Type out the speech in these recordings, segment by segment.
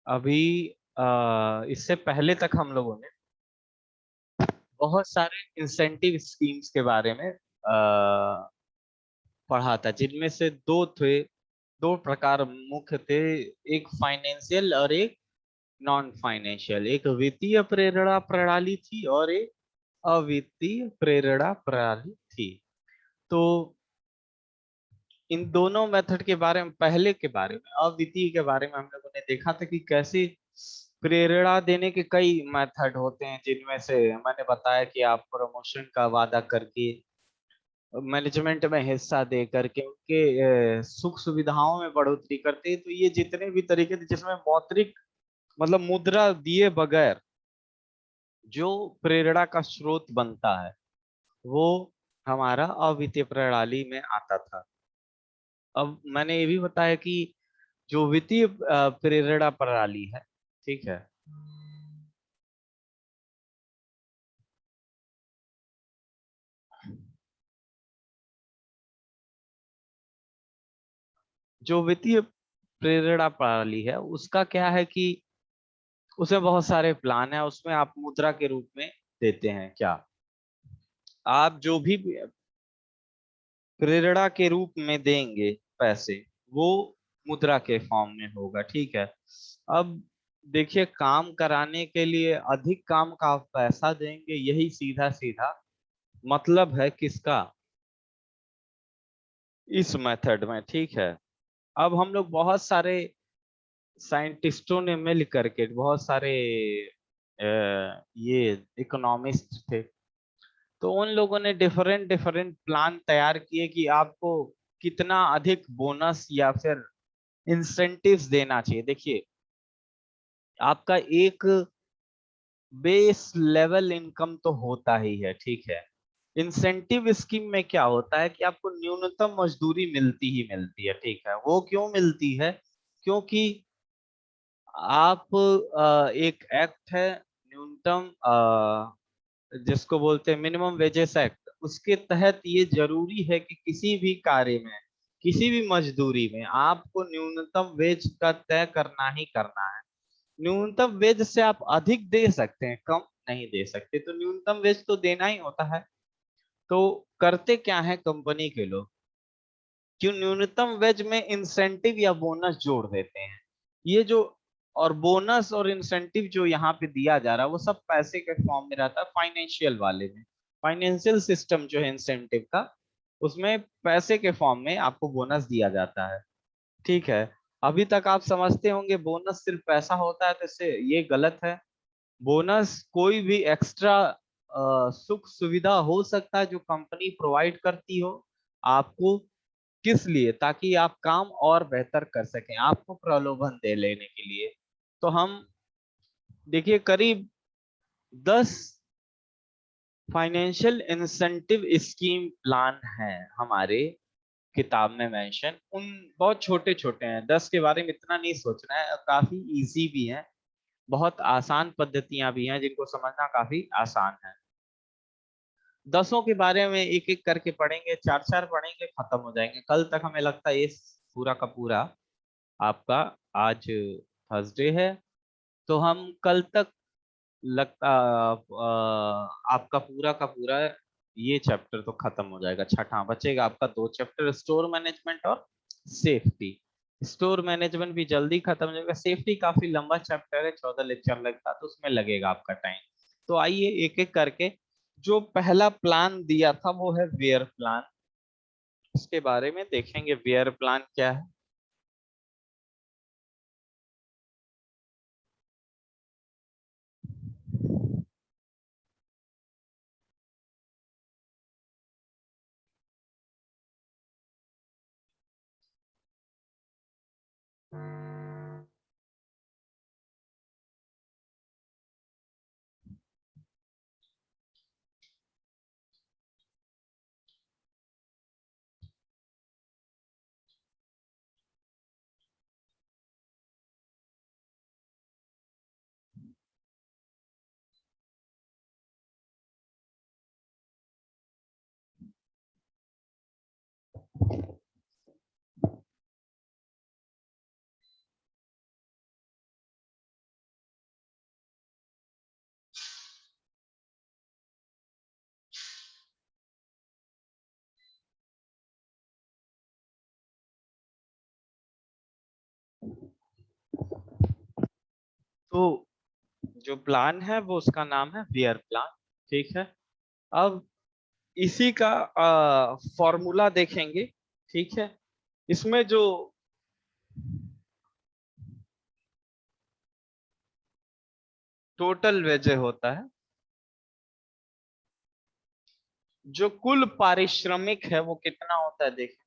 अभी इससे पहले तक हम लोगों ने बहुत सारे इंसेंटिव स्कीम्स के बारे में पढ़ा था, जिनमें से दो थे, दो प्रकार मुख्य थे। एक फाइनेंशियल और एक नॉन फाइनेंशियल। एक वित्तीय प्रेरणा प्रणाली थी और एक अवित्तीय प्रेरणा प्रणाली थी। तो इन दोनों मेथड के बारे में, पहले के बारे में, अवित्तीय के बारे में, हम लोगों ने देखा था कि कैसे प्रेरणा देने के कई मेथड होते हैं, जिनमें से मैंने बताया कि आप प्रमोशन का वादा करके, मैनेजमेंट में हिस्सा दे करके, उनके सुख सुविधाओं में बढ़ोतरी करते हैं। तो ये जितने भी तरीके थे जिसमें मौद्रिक मतलब मुद्रा दिए बगैर जो प्रेरणा का स्रोत बनता है, वो हमारा अवित्तीय प्रणाली में आता था। अब मैंने ये भी बताया कि जो वित्तीय प्रेरणा प्रणाली है, ठीक है, जो वित्तीय प्रेरणा प्रणाली है उसका क्या है कि उसमें बहुत सारे प्लान है। उसमें आप मुद्रा के रूप में देते हैं क्या, आप जो भी प्रेरणा के रूप में देंगे पैसे, वो मुद्रा के फॉर्म में होगा, ठीक है। अब देखिए, काम कराने के लिए अधिक काम का आप पैसा देंगे, यही सीधा सीधा मतलब है किसका, इस मेथड में, ठीक है। अब हम लोग बहुत सारे साइंटिस्टों ने मिल करके, बहुत सारे ये इकोनॉमिस्ट थे, तो उन लोगों ने डिफरेंट डिफरेंट प्लान तैयार किए कि आपको कितना अधिक बोनस या फिर इंसेंटिव्स देना चाहिए। देखिए, आपका एक बेस लेवल इनकम तो होता ही है, ठीक है। इंसेंटिव स्कीम में क्या होता है कि आपको न्यूनतम मजदूरी मिलती ही मिलती है, ठीक है। वो क्यों मिलती है? क्योंकि आप एक एक्ट है न्यूनतम, जिसको बोलते हैं मिनिमम वेजेस एक्ट, उसके तहत ये जरूरी है कि किसी भी कार्य में, किसी भी मजदूरी में आपको न्यूनतम वेज का तय करना ही करना है। न्यूनतम वेज से आप अधिक दे सकते हैं, कम नहीं दे सकते, तो न्यूनतम वेज तो देना ही होता है। तो करते क्या है कंपनी के लोग, क्यों न्यूनतम वेज में इंसेंटिव या बोनस जोड़ देते हैं। ये जो और बोनस और इंसेंटिव जो यहाँ पे दिया जा रहा है, वो सब पैसे के फॉर्म में रहता है, फाइनेंशियल वाले में। फाइनेंशियल सिस्टम जो है इंसेंटिव का, उसमें पैसे के फॉर्म में आपको बोनस दिया जाता है, ठीक है। अभी तक आप समझते होंगे बोनस सिर्फ पैसा होता है, तो इससे ये गलत है। बोनस कोई भी एक्स्ट्रा सुख सुविधा हो सकता है जो कंपनी प्रोवाइड करती हो आपको। किस लिए? ताकि आप काम और बेहतर कर सकें, आपको प्रलोभन दे लेने के लिए। तो हम देखिए, करीब 10 फाइनेंशियल इंसेंटिव स्कीम प्लान है हमारे किताब में मेंशन। उन बहुत छोटे छोटे हैं, 10 के बारे में इतना नहीं सोचना है, काफी इजी भी है, बहुत आसान पद्धतियां भी हैं जिनको समझना काफी आसान है। दसों के बारे में एक एक करके पढ़ेंगे, चार चार पढ़ेंगे, खत्म हो जाएंगे कल तक। हमें लगता है ये पूरा का पूरा आपका, आज थर्सडे है, तो हम कल तक लगता आपका पूरा का पूरा ये चैप्टर तो खत्म हो जाएगा। छठा बचेगा आपका, दो चैप्टर, स्टोर मैनेजमेंट और सेफ्टी। स्टोर मैनेजमेंट भी जल्दी खत्म हो जाएगा, सेफ्टी काफी लंबा चैप्टर है, 14 लेक्चर लगता, तो उसमें लगेगा आपका टाइम। तो आइए एक एक करके, जो पहला प्लान दिया था वो है वेयर प्लान। इसके बारे में देखेंगे, वेयर प्लान क्या है। तो जो प्लान है वो उसका नाम है वियर प्लान। ठीक है, अब इसी का फॉर्मूला देखेंगे। ठीक है, इसमें जो टोटल वेज होता है, जो कुल पारिश्रमिक है वो कितना होता है देखें।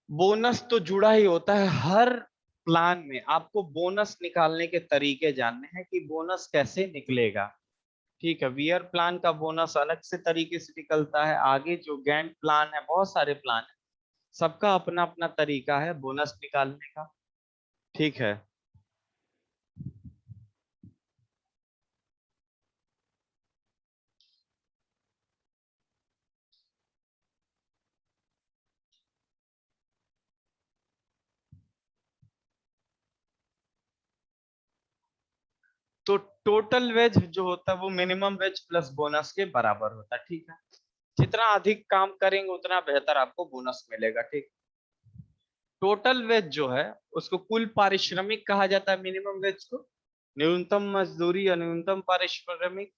बोनस तो जुड़ा ही होता है हर प्लान में। आपको बोनस निकालने के तरीके जानने हैं कि बोनस कैसे निकलेगा। ठीक है, वियर प्लान का बोनस अलग से तरीके से निकलता है। आगे जो गैंट प्लान है, बहुत सारे प्लान है, सबका अपना अपना तरीका है बोनस निकालने का। ठीक है, तो टोटल वेज जो होता है वो मिनिमम वेज प्लस बोनस के बराबर होता है। ठीक है, जितना अधिक काम करेंगे उतना बेहतर आपको बोनस मिलेगा। ठीक, टोटल वेज जो है उसको कुल पारिश्रमिक कहा जाता है, मिनिमम वेज को न्यूनतम मजदूरी या न्यूनतम पारिश्रमिक।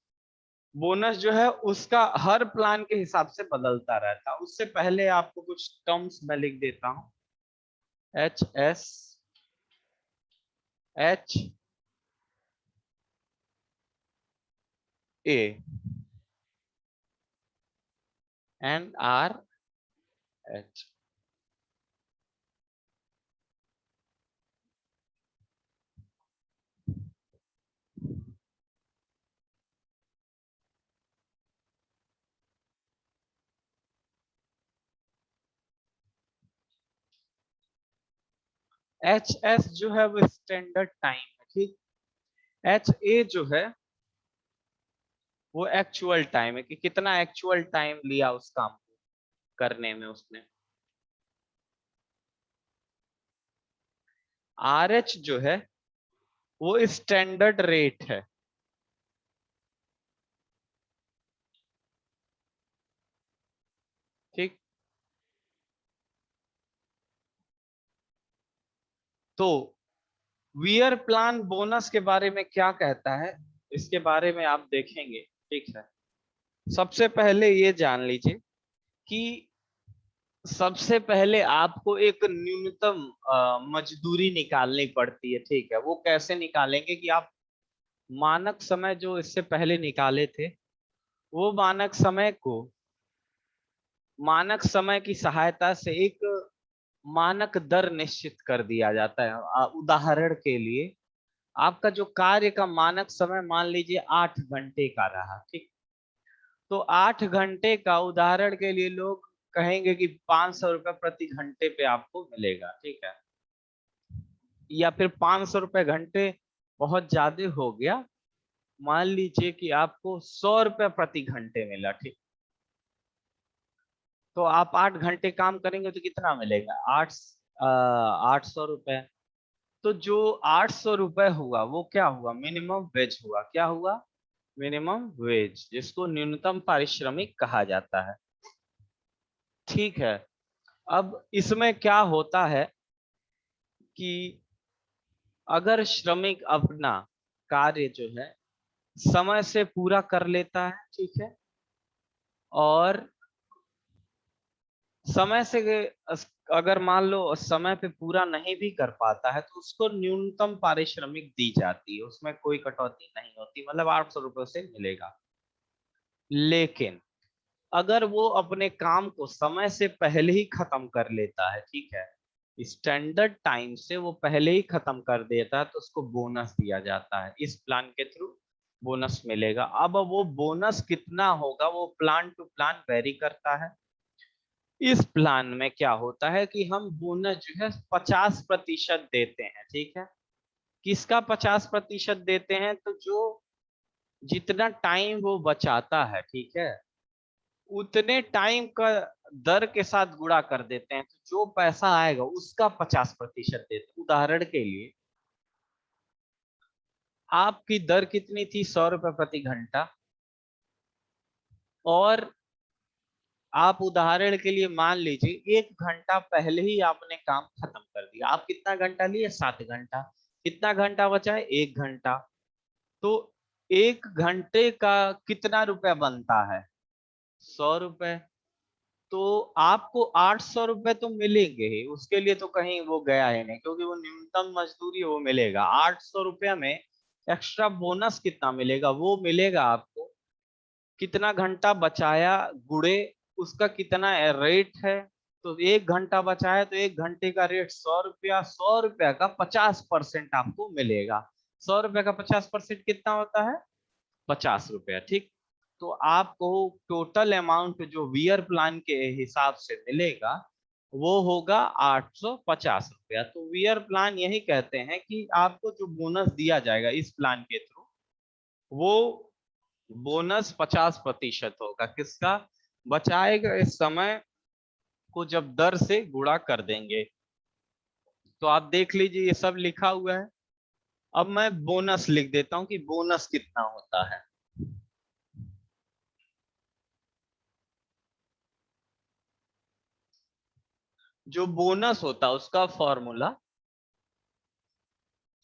बोनस जो है उसका हर प्लान के हिसाब से बदलता रहता है। उससे पहले आपको कुछ टर्म्स मैं लिख देता हूं। HSA and RH। HS जो है वो स्टैंडर्ड टाइम है। ठीक, HA जो है वो एक्चुअल टाइम है, कि कितना एक्चुअल टाइम लिया उस काम को करने में उसने। RH जो है वो स्टैंडर्ड रेट है। ठीक, तो वियर प्लान बोनस के बारे में क्या कहता है, इसके बारे में आप देखेंगे। ठीक है, सबसे पहले ये जान लीजिए कि सबसे पहले आपको एक न्यूनतम मजदूरी निकालनी पड़ती है। ठीक है, वो कैसे निकालेंगे कि आप मानक समय जो इससे पहले निकाले थे, वो मानक समय की सहायता से एक मानक दर निश्चित कर दिया जाता है। उदाहरण के लिए आपका जो कार्य का मानक समय मान लीजिए 8 घंटे का रहा। ठीक, तो 8 घंटे का उदाहरण के लिए लोग कहेंगे कि 500 रुपये प्रति घंटे पे आपको मिलेगा। ठीक है, या फिर 500 रुपये घंटे बहुत ज्यादा हो गया, मान लीजिए कि आपको 100 रुपये प्रति घंटे मिला। ठीक, तो आप 8 घंटे काम करेंगे तो कितना मिलेगा, 800 रुपये। तो जो 800 रुपये हुआ वो क्या हुआ, मिनिमम वेज हुआ। क्या हुआ, मिनिमम वेज, जिसको न्यूनतम पारिश्रमिक कहा जाता है। ठीक है, अब इसमें क्या होता है कि अगर श्रमिक अपना कार्य जो है समय से पूरा कर लेता है, ठीक है, और समय से अगर मान लो समय पे पूरा नहीं भी कर पाता है तो उसको न्यूनतम पारिश्रमिक दी जाती है, उसमें कोई कटौती नहीं होती, मतलब 800 रुपये से मिलेगा। लेकिन अगर वो अपने काम को समय से पहले ही खत्म कर लेता है, ठीक है, स्टैंडर्ड टाइम से वो पहले ही खत्म कर देता है, तो उसको बोनस दिया जाता है। इस प्लान के थ्रू बोनस मिलेगा। अब वो बोनस कितना होगा वो प्लान टू प्लान वेरी करता है। इस प्लान में क्या होता है कि हम बोनस जो है 50% देते हैं। ठीक है, किसका 50% देते हैं, तो जो जितना टाइम वो बचाता है, ठीक है, उतने टाइम का दर के साथ गुणा कर देते हैं, तो जो पैसा आएगा उसका 50% देते हैं। उदाहरण के लिए आपकी दर कितनी थी, 100 रुपये प्रति घंटा, और आप उदाहरण के लिए मान लीजिए 1 घंटा पहले ही आपने काम खत्म कर दिया, आप कितना घंटा लिए, 7 घंटा, कितना घंटा बचा है, 1 घंटा। तो 1 घंटे का कितना रुपया बनता है, 100 रुपए। तो आपको 800 रुपए तो मिलेंगे ही, उसके लिए तो कहीं वो गया है नहीं, क्योंकि वो न्यूनतम मजदूरी वो मिलेगा। 800 रुपया में एक्स्ट्रा बोनस कितना मिलेगा, वो मिलेगा आपको। कितना घंटा बचाया गुड़े उसका कितना रेट है। तो 1 घंटा बचाया तो 1 घंटे का रेट 100 रुपया, 100 रुपया का 50% आपको मिलेगा। 100 रुपया का 50% कितना होता है, 50 रुपया, ठीक। तो आपको टोटल अमाउंट जो वियर प्लान के हिसाब से मिलेगा वो होगा 850 रुपया। तो वियर प्लान यही कहते हैं कि आपको जो बोनस दिया जाएगा इस प्लान के थ्रू, वो बोनस 50% होगा। किसका, बचाए गए समय को जब दर से गुणा कर देंगे। तो आप देख लीजिए ये सब लिखा हुआ है। अब मैं बोनस लिख देता हूं कि बोनस कितना होता है। जो बोनस होता है उसका formula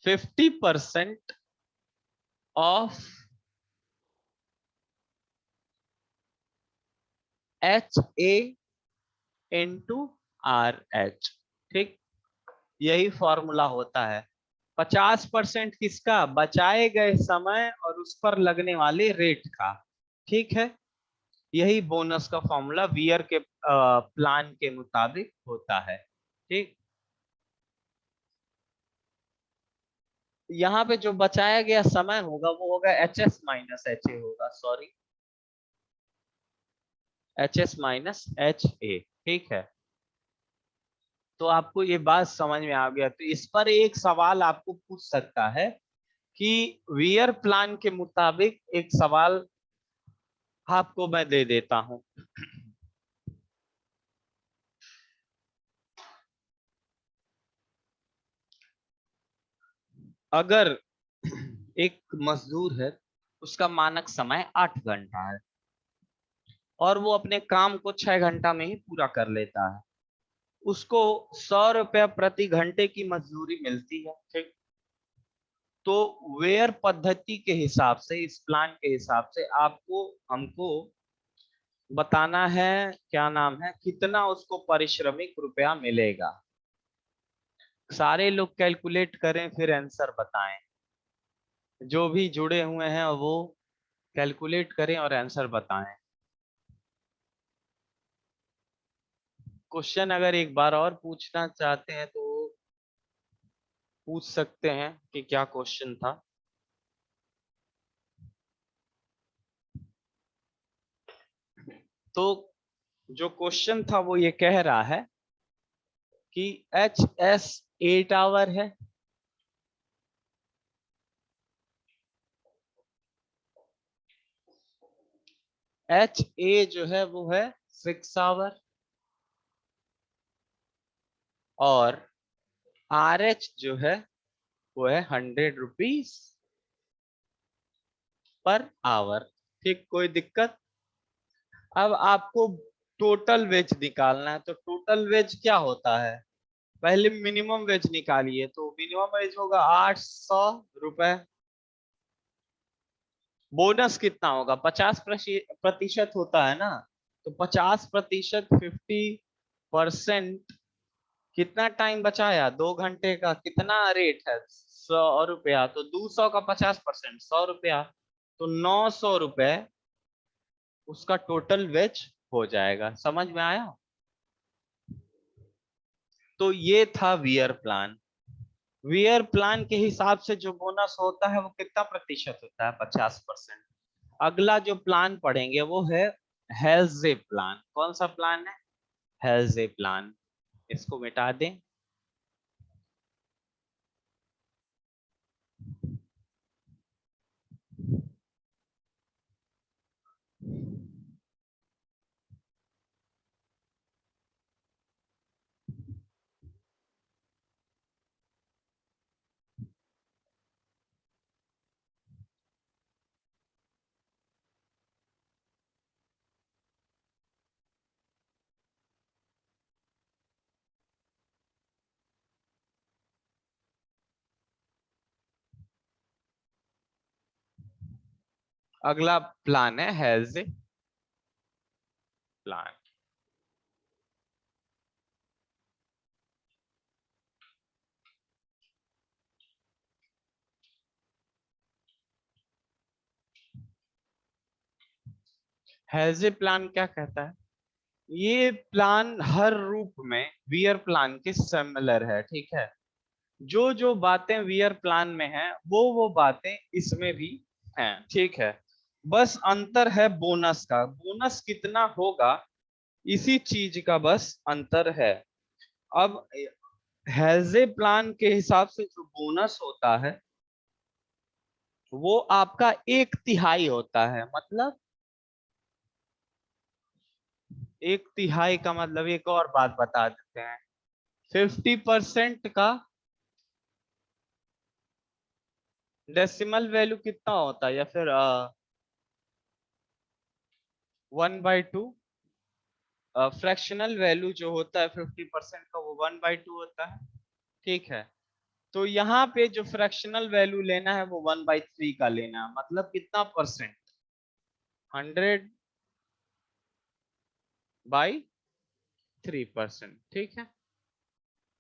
50% of HA into RH, ठीक। यही फॉर्मूला होता है। 50% किसका, बचाए गए समय और उस पर लगने वाले रेट का, ठीक है। यही बोनस का फॉर्मूला वियर के प्लान के मुताबिक होता है, ठीक। यहाँ पे जो बचाया गया समय होगा वो होगा HS माइनस HA होगा, सॉरी, HS माइनस HA, ठीक है। तो आपको ये बात समझ में आ गया। तो इस पर एक सवाल आपको पूछ सकता है कि वियर प्लान के मुताबिक, एक सवाल आपको मैं दे देता हूं। अगर एक मजदूर है, उसका मानक समय 8 घंटा है और वो अपने काम को 6 घंटा में ही पूरा कर लेता है, उसको 100 रुपया प्रति घंटे की मजदूरी मिलती है, ठीक। तो वेयर पद्धति के हिसाब से, इस प्लान के हिसाब से आपको हमको बताना है, क्या नाम है, कितना उसको पारिश्रमिक रुपया मिलेगा। सारे लोग कैलकुलेट करें फिर आंसर बताएं। जो भी जुड़े हुए हैं वो कैलकुलेट करें और आंसर बताएं। क्वेश्चन अगर एक बार और पूछना चाहते हैं तो पूछ सकते हैं कि क्या क्वेश्चन था। तो जो क्वेश्चन था वो ये कह रहा है कि HS 8 आवर है, HA जो है वो है 6 आवर, और RH जो है वो है 100 रुपीज पर आवर, ठीक। कोई दिक्कत। अब आपको टोटल वेज निकालना है। तो टोटल वेज क्या होता है, पहले मिनिमम वेज निकालिए। तो मिनिमम वेज होगा 800 रुपए। बोनस कितना होगा, 50% होता है ना। तो 50%, 50%, कितना टाइम बचाया, 2 घंटे का कितना रेट है, 100 रुपया। तो 200 का 50%, 100 रुपया। तो 900 रुपए उसका टोटल वेज हो जाएगा। समझ में आया। तो ये था वियर प्लान। वियर प्लान के हिसाब से जो बोनस होता है वो कितना प्रतिशत होता है, 50%। अगला जो प्लान पढ़ेंगे वो है हेल्जे प्लान। कौन सा प्लान है, हेल्जे प्लान। इसको मिटा दें। अगला प्लान है has a plan. Has a plan क्या कहता है? ये प्लान हर रूप में वियर प्लान के सिमिलर है, ठीक है। जो जो बातें वियर प्लान में हैं वो बातें इसमें भी हैं, ठीक है। बस अंतर है बोनस का, बोनस कितना होगा इसी चीज का बस अंतर है। अब हैज ए प्लान के हिसाब से जो बोनस होता है वो आपका 1/3 होता है। मतलब 1/3 का मतलब, एक और बात बता देते हैं, 50% का डेसिमल वैल्यू कितना होता है, या फिर 1/2। फ्रैक्शनल वैल्यू जो होता है 50% का वो 1/2 होता है, ठीक है। तो यहाँ पे जो फ्रैक्शनल वैल्यू लेना है वो 1/3 का लेना है। मतलब कितना परसेंट? 100/3%, ठीक है।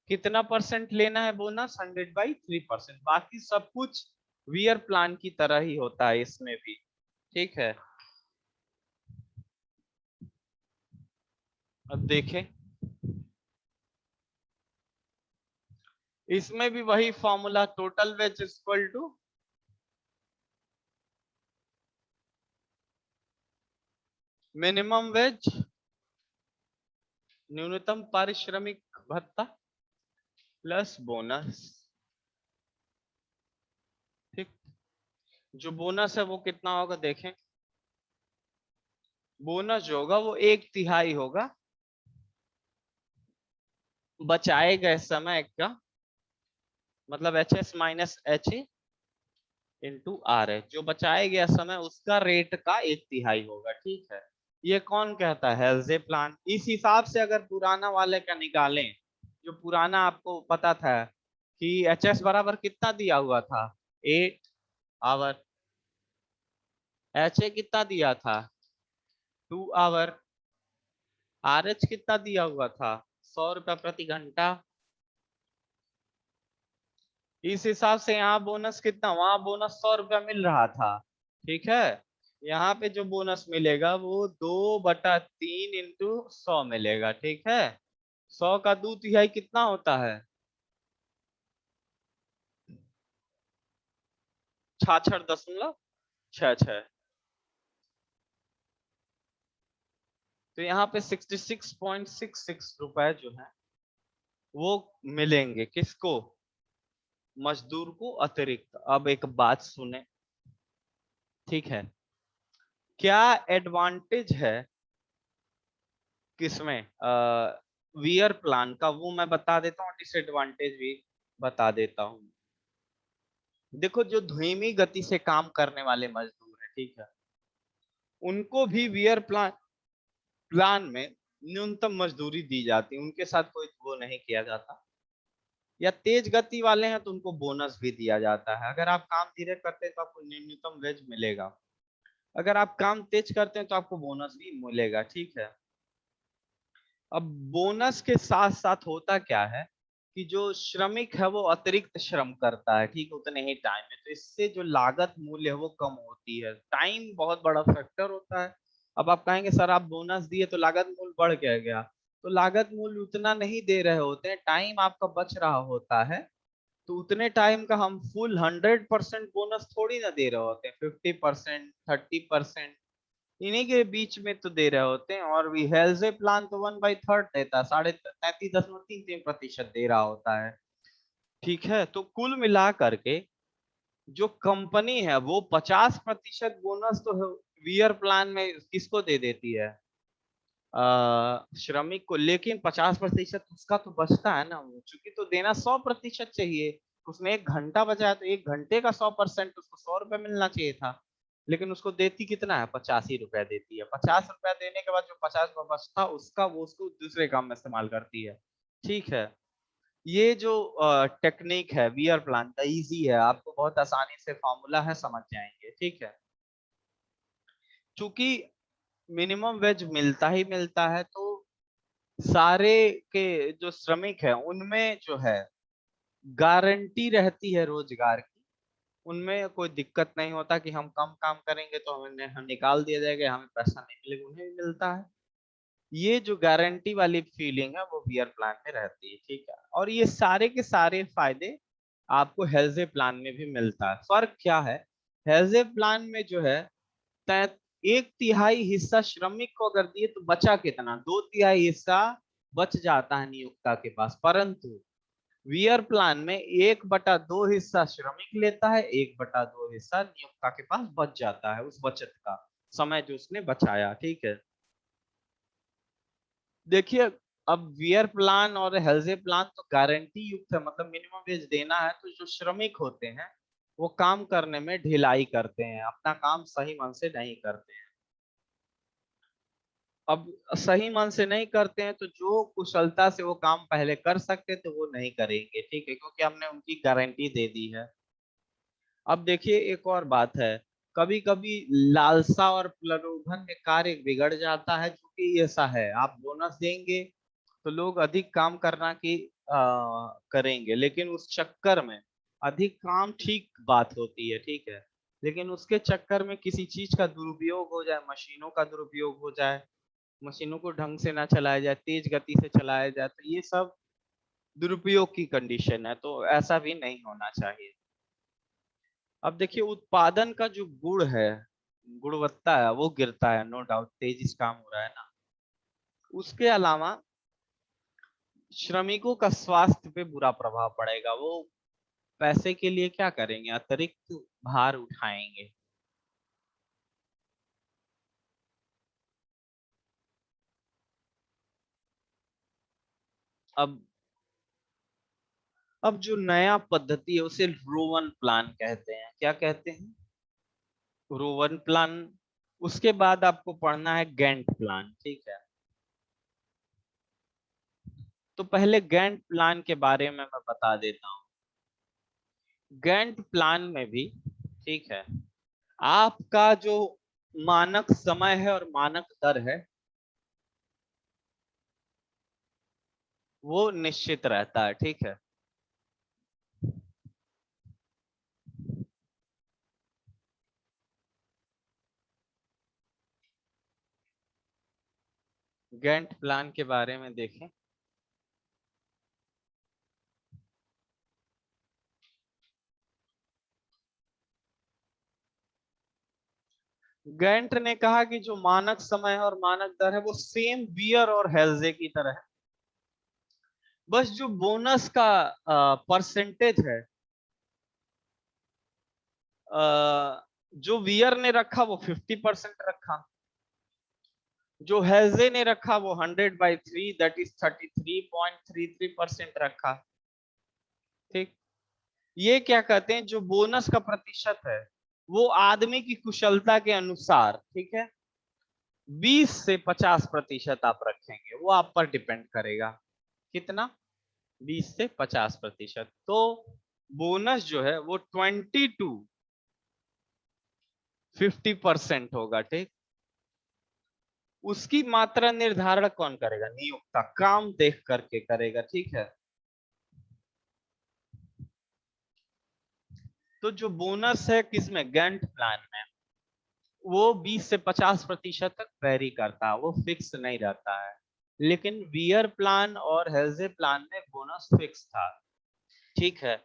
कितना परसेंट लेना है बोनस? 100/3%। बाकी सब कुछ वियर प्लान की तरह ही होता है इसमें भी, ठीक है। अब देखें, इसमें भी वही formula, total wage equal to minimum wage, न्यूनतम पारिश्रमिक भत्ता प्लस बोनस, ठीक। जो बोनस है वो कितना होगा देखें। बोनस जो होगा वो 1/3 होगा बचाए गए समय का, मतलब HS minus HA into RH, जो बचाया गया समय उसका रेट का 1/3 होगा, ठीक है। ये कौन कहता है? हेल्जे प्लान। इस हिसाब से अगर पुराना वाले का निकालें, जो पुराना आपको पता था कि HS बराबर कितना दिया हुआ था, 8 आवर, HA कितना दिया था, 2 आवर, RH कितना दिया हुआ था, 100 रुपया प्रति घंटा। इस हिसाब से यहाँ बोनस कितना, वहां बोनस 100 रुपया मिल रहा था, ठीक है। यहाँ पे जो बोनस मिलेगा वो 2/3 इंटू 100 मिलेगा, ठीक है। 100 का 2/3 कितना होता है? 66.66। तो यहाँ पे 66.66 रुपए जो है वो मिलेंगे किसको? मजदूर को अतिरिक्त। अब एक बात सुने, ठीक है। क्या एडवांटेज है किसमें, वियर प्लान का, वो मैं बता देता हूँ, डिसएडवांटेज भी बता देता हूँ। देखो, जो धीमी गति से काम करने वाले मजदूर हैं, ठीक है, उनको भी वियर प्लान प्लान में न्यूनतम मजदूरी दी जाती है, उनके साथ कोई वो नहीं किया जाता। या तेज गति वाले हैं तो उनको बोनस भी दिया जाता है। अगर आप काम धीरे करते हैं तो आपको न्यूनतम वेज मिलेगा, अगर आप काम तेज करते हैं तो आपको बोनस भी मिलेगा, ठीक है। अब बोनस के साथ साथ होता क्या है कि जो श्रमिक है वो अतिरिक्त श्रम करता है, ठीक, उतने ही टाइम में, तो इससे जो लागत मूल्य है वो कम होती है। टाइम बहुत बड़ा फैक्टर होता है। अब आप कहेंगे सर आप बोनस दिए तो लागत मूल्य बढ़ क्या गया, तो लागत मूल्य उतना नहीं दे रहे होते हैं, टाइम आपका बच रहा होता है। तो उतने टाइम का हम फुल 100% बोनस थोड़ी ना दे रहे होते हैं, 50%, 30%, इन्हीं के बीच में तो दे रहे होते हैं। और भी हेल्जे प्लान तो 1/3 देता है, 33.33% दे रहा होता है, ठीक है। तो कुल मिला करके जो कंपनी है वो 50% बोनस तो वियर प्लान में किसको दे देती है, श्रमिक को। लेकिन 50% उसका तो बचता है ना, चूंकि तो देना 100% चाहिए। उसने 1 घंटा बचाया तो 1 घंटे का 100%, उसको 100 रुपए मिलना चाहिए था। लेकिन उसको देती कितना है, 85 रुपया देती है। 50 रुपया देने के बाद जो 50 रुपया बचता उसका वो उसको दूसरे काम में इस्तेमाल करती है, ठीक है। ये जो टेक्निक है वियर प्लान का, इजी है, आपको बहुत आसानी से फॉर्मूला है, समझ जाएंगे, ठीक है। चूंकि मिनिमम वेज मिलता ही मिलता है, तो सारे के जो श्रमिक है उनमें जो है गारंटी रहती है रोजगार की। उनमें कोई दिक्कत नहीं होता कि हम कम काम करेंगे तो हम निकाल दिया जाएगा, हमें पैसा नहीं मिलेगा, उन्हें भी मिलता है। ये जो गारंटी वाली फीलिंग है वो वीआर प्लान में रहती है, ठीक है। और ये सारे के सारे फायदे आपको हेल्थ प्लान में भी मिलता है। फर्क क्या है, हेल्थ प्लान में जो है एक तिहाई हिस्सा श्रमिक को अगर दिए तो बचा कितना, दो तिहाई हिस्सा बच जाता है नियोक्ता के पास। परंतु वीआर प्लान में 1/2 हिस्सा श्रमिक लेता है, 1/2 हिस्सा नियोक्ता के पास बच जाता है, उस बचत का समय जो उसने बचाया, ठीक है। देखिए, अब वीआर प्लान और हेल्थ प्लान तो गारंटी युक्त है, मतलब मिनिमम वेज देना है, तो जो श्रमिक होते हैं वो काम करने में ढिलाई करते हैं, अपना काम सही मन से नहीं करते हैं। अब सही मन से नहीं करते हैं तो जो कुशलता से वो काम पहले कर सकते थे वो नहीं करेंगे, ठीक है, क्योंकि हमने उनकी गारंटी दे दी है। अब देखिए एक और बात है, कभी कभी लालसा और प्रलोभन में कार्य बिगड़ जाता है, क्योंकि ऐसा है आप बोनस देंगे तो लोग अधिक काम करना की करेंगे, लेकिन उस चक्कर में अधिक काम ठीक बात होती है, ठीक है, लेकिन उसके चक्कर में किसी चीज का दुरुपयोग हो जाए, मशीनों का दुरुपयोग हो जाए, मशीनों को ढंग से ना चलाया जाए, तेज गति से चलाया जाए, तो ये सब दुरुपयोग की कंडीशन है, तो ऐसा भी नहीं होना चाहिए। अब देखिए उत्पादन का जो गुण है, गुणवत्ता है, वो गिरता है, नो डाउट, तेजी से काम हो रहा है ना। उसके अलावा श्रमिकों का स्वास्थ्य पे बुरा प्रभाव पड़ेगा, वो पैसे के लिए क्या करेंगे, अतिरिक्त भार उठाएंगे। अब अब जो नया पद्धति है उसे रोवन प्लान कहते हैं, क्या कहते हैं, रोवन प्लान। उसके बाद आपको पढ़ना है गैंट प्लान, ठीक है। तो पहले गैंट प्लान के बारे में मैं बता देता हूँ। गैंट प्लान में भी, ठीक है, आपका जो मानक समय है और मानक दर है वो निश्चित रहता है, ठीक है। गैंट प्लान के बारे में देखें। गैंट ने कहा कि जो मानक समय है और मानक दर है वो सेम बियर और हेल्जे की तरह है, बस जो बोनस का परसेंटेज है, जो वियर ने रखा वो 50% रखा, जो हेल्जे ने रखा वो 100/3 दैट इज 33.33% रखा, ठीक। ये क्या कहते हैं, जो बोनस का प्रतिशत है वो आदमी की कुशलता के अनुसार, ठीक है, 20 से 50% आप रखेंगे, वो आप पर डिपेंड करेगा। कितना, 20 से 50%। तो बोनस जो है वो 20 to 50% होगा, ठीक। उसकी मात्रा निर्धारण कौन करेगा, नियोक्ता काम देख करके करेगा, ठीक है। तो जो बोनस है किसमें, गैंट प्लान में, वो 20 से 50% तक वेरी करता है, वो फिक्स नहीं रहता है। लेकिन वियर प्लान और हेल्जे प्लान में बोनस फिक्स था, ठीक है।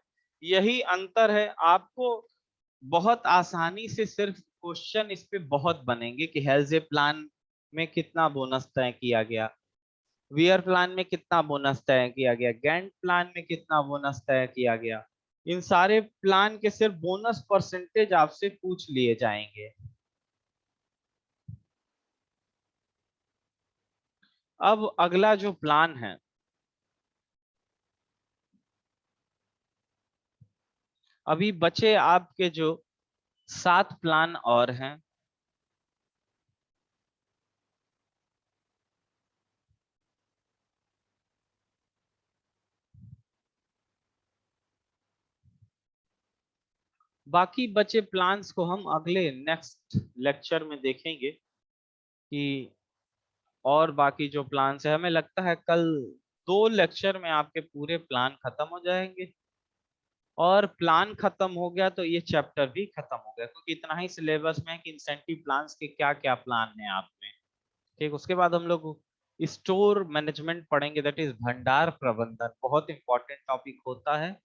यही अंतर है। आपको बहुत आसानी से सिर्फ क्वेश्चन इस पे बहुत बनेंगे कि हेल्जे प्लान में कितना बोनस तय किया गया, वियर प्लान में कितना बोनस तय किया गया, गैंट प्लान में कितना बोनस तय किया गया। इन सारे प्लान के सिर्फ बोनस परसेंटेज आपसे पूछ लिए जाएंगे। अब अगला जो प्लान है, अभी बचे आपके जो 7 प्लान और हैं। बाकी बचे प्लान्स को हम अगले नेक्स्ट लेक्चर में देखेंगे कि और बाकी जो प्लान्स है, हमें लगता है कल 2 लेक्चर में आपके पूरे प्लान खत्म हो जाएंगे। और प्लान खत्म हो गया तो ये चैप्टर भी खत्म हो गया, क्योंकि इतना ही सिलेबस में है कि इंसेंटिव प्लान्स के क्या क्या प्लान है आप में। ठीक, उसके बाद हम लोग स्टोर मैनेजमेंट पढ़ेंगे, दैट इज भंडार प्रबंधन, बहुत इंपॉर्टेंट टॉपिक होता है।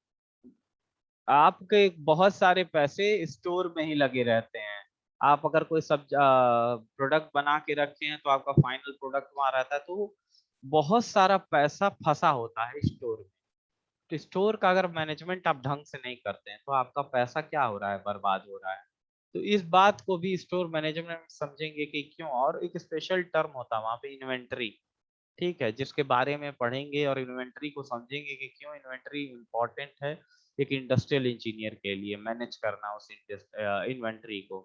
आपके बहुत सारे पैसे स्टोर में ही लगे रहते हैं। आप अगर कोई सब प्रोडक्ट बना के रखे हैं तो आपका फाइनल प्रोडक्ट वहां रहता है, तो बहुत सारा पैसा फंसा होता है स्टोर में। तो स्टोर का अगर मैनेजमेंट आप ढंग से नहीं करते हैं तो आपका पैसा क्या हो रहा है, बर्बाद हो रहा है। तो इस बात को भी स्टोर मैनेजमेंट में समझेंगे कि क्यों, और एक स्पेशल टर्म होता है वहां पे, इन्वेंटरी। ठीक है, जिसके बारे में पढ़ेंगे और इन्वेंटरी को समझेंगे कि क्यों इन्वेंटरी इम्पोर्टेंट है एक इंडस्ट्रियल इंजीनियर के लिए, मैनेज करना उस इन्वेंटरी को।